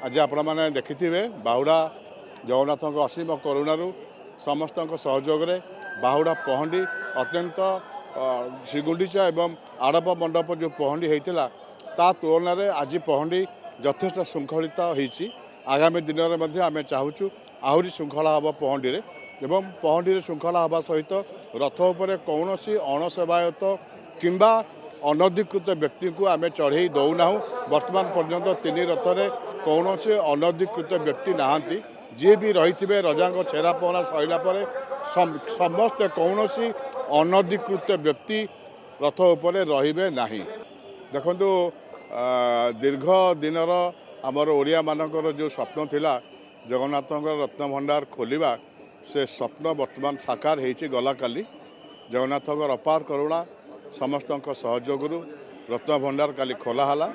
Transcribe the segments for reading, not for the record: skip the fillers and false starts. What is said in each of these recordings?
आज आपण मैंने देखिथे बाहुड़ा जगन्नाथ असीम करुणु समस्त सहयोग में बाहुड़ा पहंडी अत्यंत श्रीगुंडीचा एवं आड़प मंडप जो पहंडी होता ता तुलन में आज पहंडी यथेष श्रृंखलित होती। आगामी दिन में आम चाहूँ आहरी श्रृंखला हम पहंडी एवं पहंडी श्रृंखला हवा सहित रथ उपर कौन अणसेवायत किंबा अनधिकृत व्यक्ति को आम चढ़े दौना। वर्तमान पर्यंत तीन रथ में कौन अनधिकृत व्यक्ति नहांती जी भी रही रजा छेरा पहरा सरला समस्त कौन अनधिकृत व्यक्ति रथ उपर रे ना। देखु दीर्घ दिनर आमर ओडिया मानकर जो स्वप्न थिला जगन्नाथ रत्न भंडार खोलिबा से स्वप्न वर्तमान साकार होती। गला काली जगन्नाथ अपार करुणा समस्त सहयोग रत्न भंडार काली खोलाला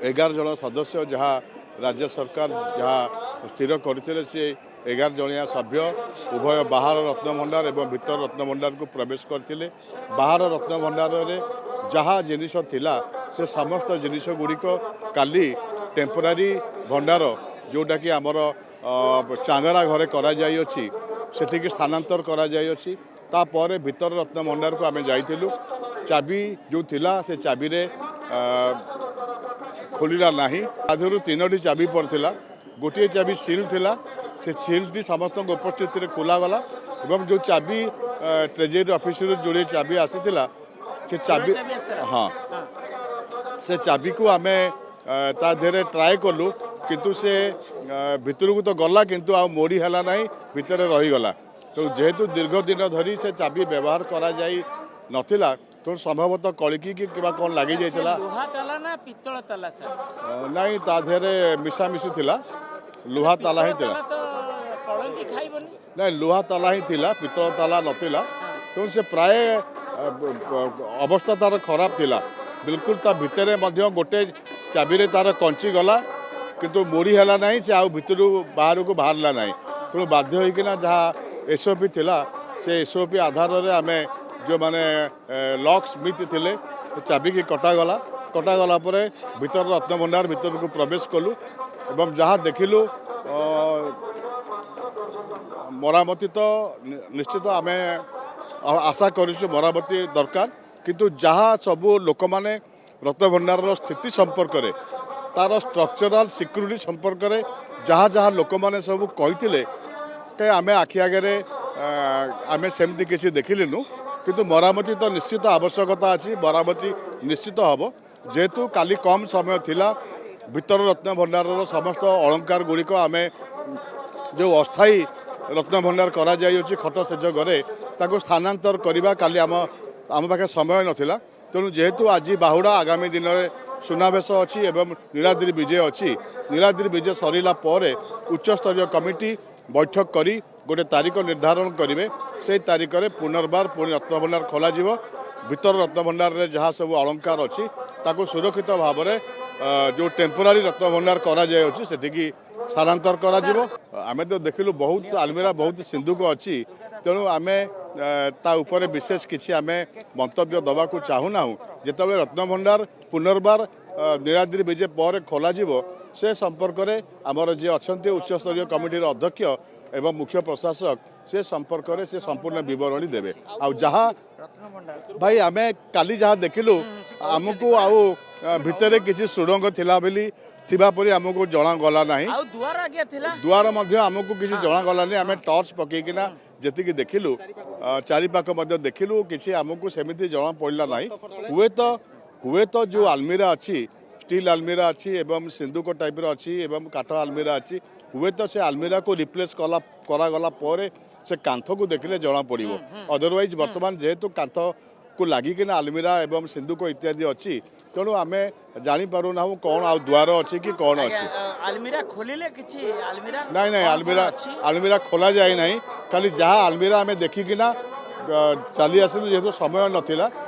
11 जन सदस्य जहाँ राज्य सरकार जहाँ स्थिर करते सी 11 जनिया सभ्य उभय बाहर रत्न भंडार एवं भीतर रत्न भंडार को प्रवेश करते। बाहर रत्न भंडार जहाँ जिनिष थिला से समस्त जिनिष गुड़िक काली टेम्पोरारी भंडार जोटा कि आमर चांगड़ा घरे करा जाइछि सेठिक स्थानांतर करा जाइछि। तापर भीतर रत्न भंडार को आम जाइलु चाबी जो थिला से चाबी रे खोलिला नहीं। आधुरु 3टी चाबी पड़ता गोटे चाबी सील थिला से सीलटी समस्त उपस्थित खोला गला एवं जो चाबी ट्रेजरी ऑफिस जोड़े चाबी आसीथिला से चाबी हाँ से चाबी को आम ता देहरे ट्राए कलु किंतु से भितर को तो गला किंतु आ मोड़ी है ना भितर रहीगला। तो जेहेतु दीर्घ दिन धरी से चाबी व्यवहार करा जाई नथिला तो संभवतः कलिकी कि कौन लगी जाइला नहीं ता देहरे मिशामिशी थिला लुहा ताला ही थिला नहीं लुहा ताला ही थिला पितल ताला नथिला। तो से प्राय अवस्था तार खराब थिला बिल्कुल ता भितर गोटे चाबी रे तार कंची गला किंतु मोड़ी है ना से आउ भितर बाहर को बाहरला ना। तेणु बाध्य होइकिना जहाँ एसओपी थिला से एसओपी आधार रे आमे जो माने लॉक स्मिथ थिले चाबी की कटागला परे भीतर रत्न भंडार भीतर को प्रवेश कलु एवं जहाँ देखिलु मरामती तो निश्चित आम आशा करूँ मरामती दरकार किंतु जहाँ सबू लोक माने रत्न भंडार स्थिति संपर्क में तार स्ट्रक्चरल सिक्यूरीटी संपर्क में जहाँ जहाँ लोक मैंने सब कही कहीं आम आखि आगे आम सेमती किसी देखिलु किंतु मरामती तो निश्चित आवश्यकता अच्छी मरामती निश्चित हम जेहेतु काली कम समय थिला भीतर रत्न भंडार समस्त अलंकार गुड़िक आम जो अस्थायी रत्न भंडार करा जाइछि खट सेज घरे ताको स्थानांतर करवा काली आम पाखे समय नथिला। तेणु जेहेतु आज बाहुड़ा आगामी दिन में सुनावेश अच्छी एवं नीलाद्रि विजय अच्छी नीलाद्रि विजय सरला उच्च स्तरीय कमिटी बैठक करी गोटे तारीख निर्धारण करेंगे से तारीख में पुनर्बार पुणी रत्न भंडार खोल भीतर रत्न भंडार में जहाँ सब अलंकार अच्छी ताको सुरक्षित भाव में जो टेम्पोरारी रत्न भंडार करा जाए सेठिकी स्थानांतर करा जिवो। आमे तो देखिलु बहुत आलमीरा बहुत सिंधुक अच्छी तेणु आम ता उपरे विशेष किसी आम मंतव्य दवा को चाहूना जिते रत्न भंडार पुनर्बार नीलाद्रि विजय पर खोल से संपर्क में आमर जी अच्छा उच्च स्तरीय कमिटीर अध्यक्ष एवं मुख्य प्रशासक से संपर्क में से संपूर्ण बरणी देवे। आ जहाँ भाई आम काली जहाँ देखिलु आमको आउ भितर किसी सुड़ंग थिला बेली थिबा परी आमको जना गला ना दुआर आमको किसी जना गला नहीं। आम टर्च पकईकिना जी देखिलु चारिपाख देखिलु किसी आमको सेमती जना पड़ा ना। हुए तो जो आलमीरा अच्छी स्टील आलमीरा अच्छी एवं सिंधुक टाइप अच्छी एवं काठ आलमीरा अच्छी हुए तो से आलमीरा को रिप्लेस करागला से कांथ को देखले जना पड़ो। अदरवाइज वर्तमान जेहेतु कांथ को लगिकिना आलमीरा एवं सिंधुक इत्यादि अच्छी तेणु आम जापर ना कौन आ द्वार अच्छी कि कौन अच्छी आलमीरा खोलिले किछि आलमीरा नहीं आलमीरा खोला जाए ना खाली जहाँ आलमीरा आम देखिकिना चली आसिलु जेहेतु समय नथिला